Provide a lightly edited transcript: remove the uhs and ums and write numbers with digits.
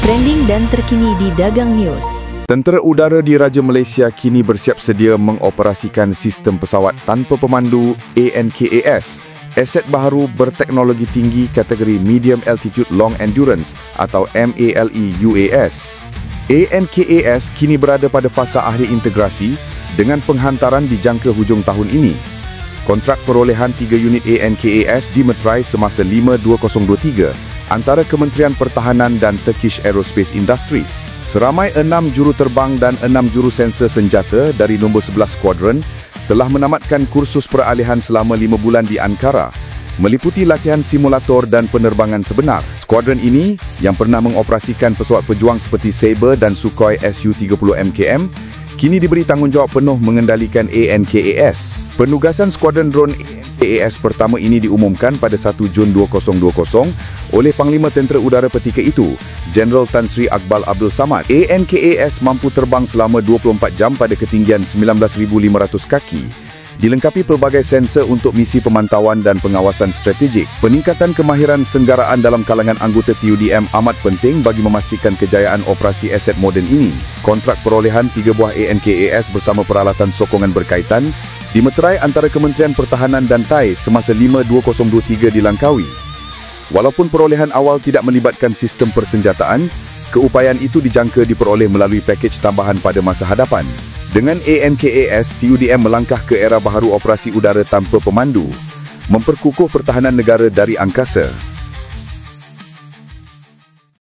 trending dan terkini di Dagang News. Tentera Udara di Raja Malaysia kini bersiap sedia mengoperasikan sistem pesawat tanpa pemandu ANKAS, aset baharu berteknologi tinggi kategori Medium Altitude Long Endurance atau MALE-UAS. ANKAS kini berada pada fasa akhir integrasi dengan penghantaran dijangka hujung tahun ini. Kontrak perolehan 3 unit ANKAS dimeterai semasa 5-2023 antara Kementerian Pertahanan dan Turkish Aerospace Industries. Seramai 6 juruterbang dan 6 jurusensor senjata dari nombor 11 skuadron telah menamatkan kursus peralihan selama 5 bulan di Ankara, meliputi latihan simulator dan penerbangan sebenar. Skuadron ini, yang pernah mengoperasikan pesawat pejuang seperti Sabre dan Sukhoi Su-30 MKM, kini diberi tanggungjawab penuh mengendalikan ANKAS. Penugasan skuadron drone ANKAS pertama ini diumumkan pada 1 Jun 2020 oleh Panglima Tentera Udara ketika itu, Jeneral Tan Sri Akbal Abdul Samad. ANKAS mampu terbang selama 24 jam pada ketinggian 19,500 kaki. Dilengkapi pelbagai sensor untuk misi pemantauan dan pengawasan strategik. Peningkatan kemahiran senggaraan dalam kalangan anggota TUDM amat penting bagi memastikan kejayaan operasi aset moden ini. Kontrak perolehan 3 buah ANKAS bersama peralatan sokongan berkaitan dimeterai antara Kementerian Pertahanan dan TAI semasa 5-2023 di Langkawi. Walaupun perolehan awal tidak melibatkan sistem persenjataan, keupayaan itu dijangka diperoleh melalui pakej tambahan pada masa hadapan. Dengan ANKAS, TUDM melangkah ke era baharu operasi udara tanpa pemandu, memperkukuh pertahanan negara dari angkasa.